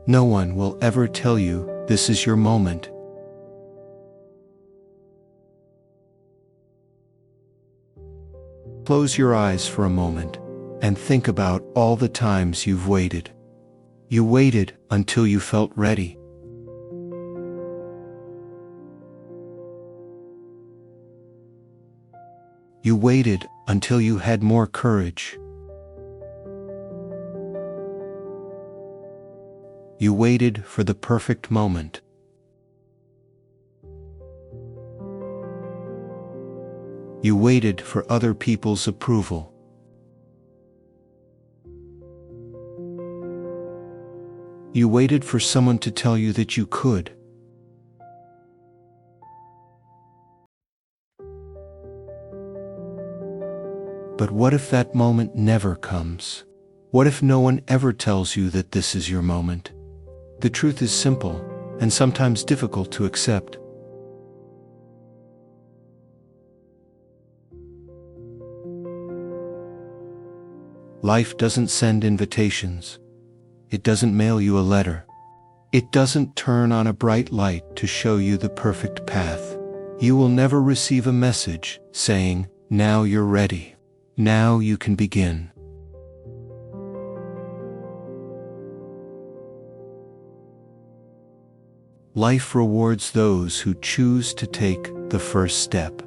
No one will ever tell you this is your moment. Close your eyes for a moment and think about all the times you've waited. You waited until you felt ready. You waited until you had more courage. You waited for the perfect moment. You waited for other people's approval. You waited for someone to tell you that you could. But what if that moment never comes? What if no one ever tells you that this is your moment? The truth is simple, and sometimes difficult to accept. Life doesn't send invitations. It doesn't mail you a letter. It doesn't turn on a bright light to show you the perfect path. You will never receive a message saying, "Now you're ready. Now you can begin." Life rewards those who choose to take the first step.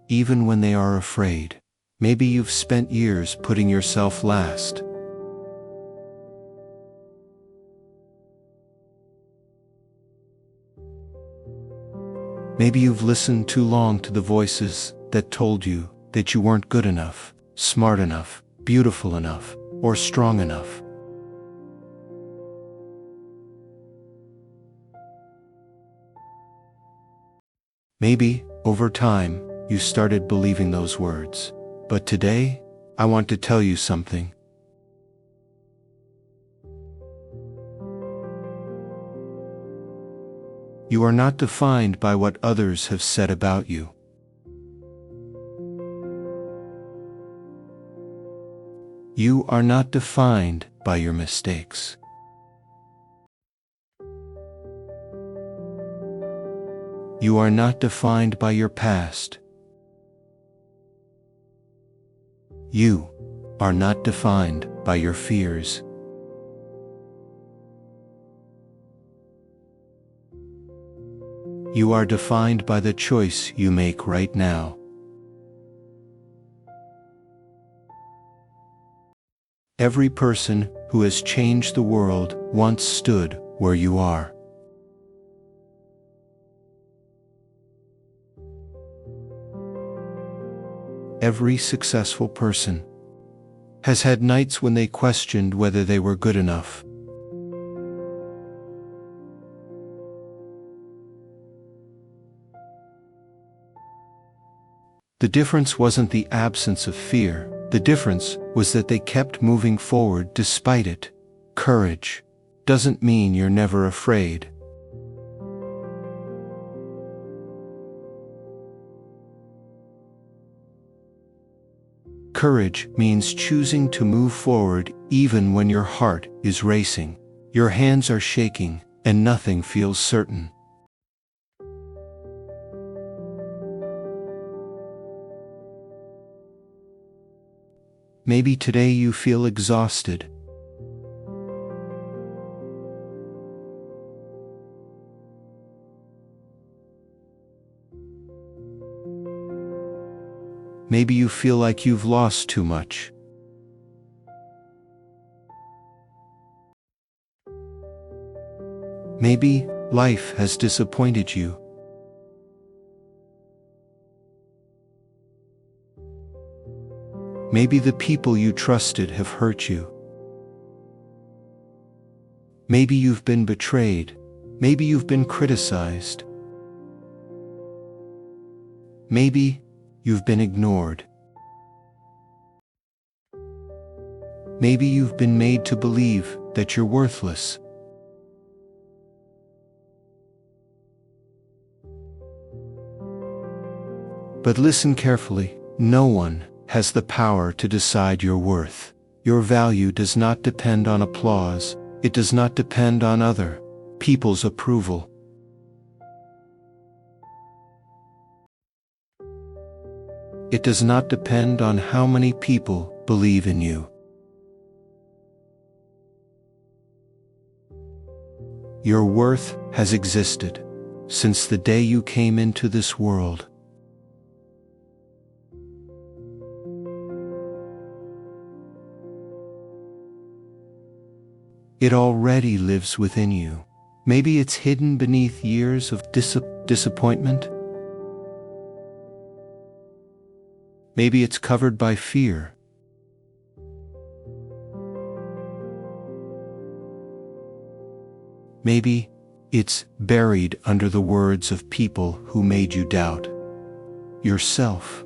Even when they are afraid. Maybe you've spent years putting yourself last. Maybe you've listened too long to the voices that told you that you weren't good enough, smart enough, beautiful enough, or strong enough. Maybe, over time, you started believing those words. But today, I want to tell you something. You are not defined by what others have said about you. You are not defined by your mistakes. You are not defined by your past. You are not defined by your fears. You are defined by the choice you make right now. Every person who has changed the world once stood where you are. Every successful person has had nights when they questioned whether they were good enough. The difference wasn't the absence of fear. The difference was that they kept moving forward despite it. Courage doesn't mean you're never afraid. Courage means choosing to move forward even when your heart is racing, your hands are shaking, and nothing feels certain. Maybe today you feel exhausted. Maybe you feel like you've lost too much. Maybe life has disappointed you. Maybe the people you trusted have hurt you. Maybe you've been betrayed. Maybe you've been criticized. Maybe you've been ignored. Maybe you've been made to believe that you're worthless. But listen carefully. No one has the power to decide your worth. Your value does not depend on applause. It does not depend on other people's approval. It does not depend on how many people believe in you. Your worth has existed since the day you came into this world. It already lives within you. Maybe it's hidden beneath years of disappointment. Maybe it's covered by fear. Maybe it's buried under the words of people who made you doubt yourself.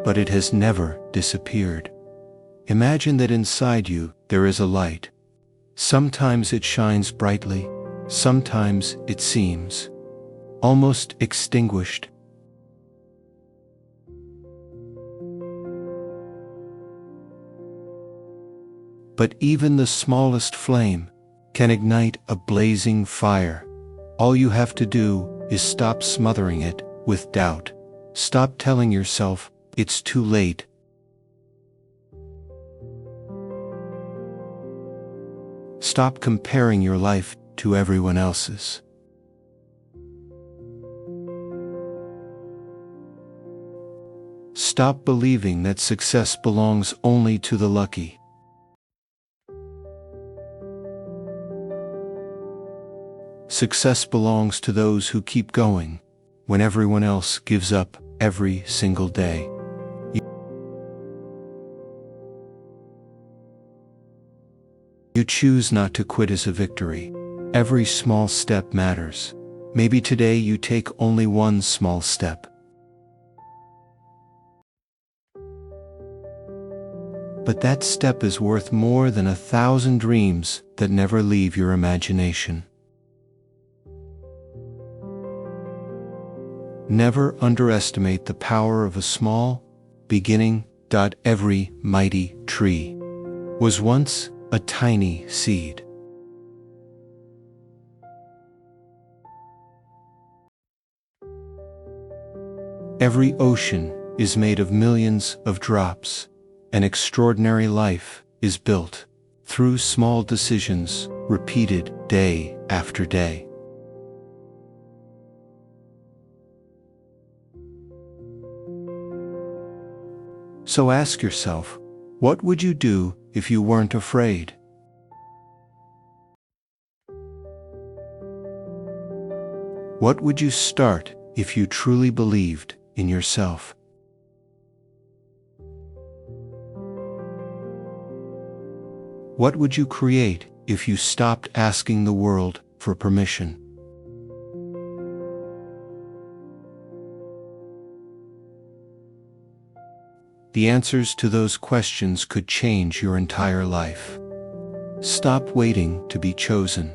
But it has never disappeared. Imagine that inside you there is a light. Sometimes it shines brightly, sometimes it seems almost extinguished. But even the smallest flame can ignite a blazing fire. All you have to do is stop smothering it with doubt. Stop telling yourself it's too late. Stop comparing your life to everyone else's. Stop believing that success belongs only to the lucky. Success belongs to those who keep going when everyone else gives up every single day. You choose not to quit as a victory. Every small step matters. Maybe today you take only one small step. But that step is worth more than 1,000 dreams that never leave your imagination. Never underestimate the power of a small beginning. Every mighty tree was once a tiny seed. Every ocean is made of millions of drops. An extraordinary life is built through small decisions repeated day after day. So ask yourself, what would you do if you weren't afraid? What would you start if you truly believed in yourself? What would you create if you stopped asking the world for permission? The answers to those questions could change your entire life. Stop waiting to be chosen.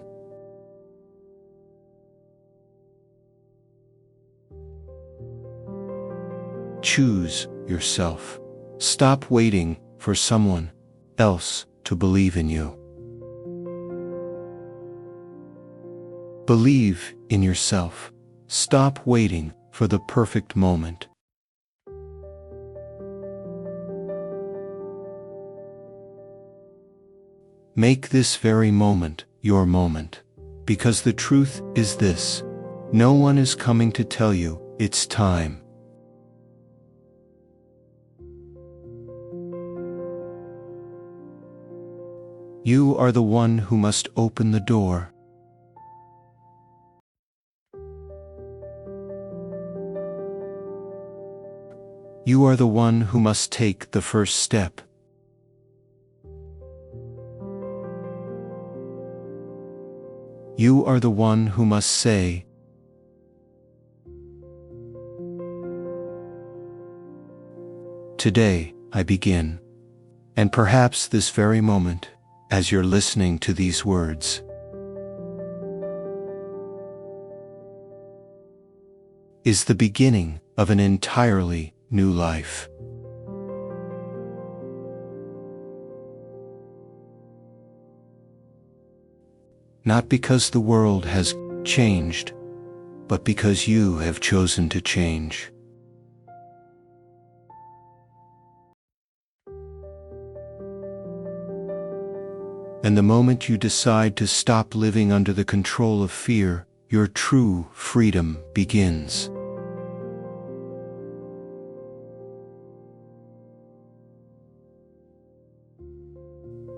Choose yourself. Stop waiting for someone else to believe in you. Believe in yourself. Stop waiting for the perfect moment. Make this very moment your moment. Because the truth is this: no one is coming to tell you it's time. You are the one who must open the door. You are the one who must take the first step. You are the one who must say, "Today, I begin." And perhaps this very moment, as you're listening to these words, is the beginning of an entirely new life. Not because the world has changed, but because you have chosen to change. And the moment you decide to stop living under the control of fear, your true freedom begins.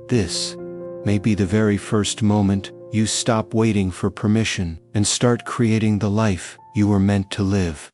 This may be the very first moment you stop waiting for permission and start creating the life you were meant to live.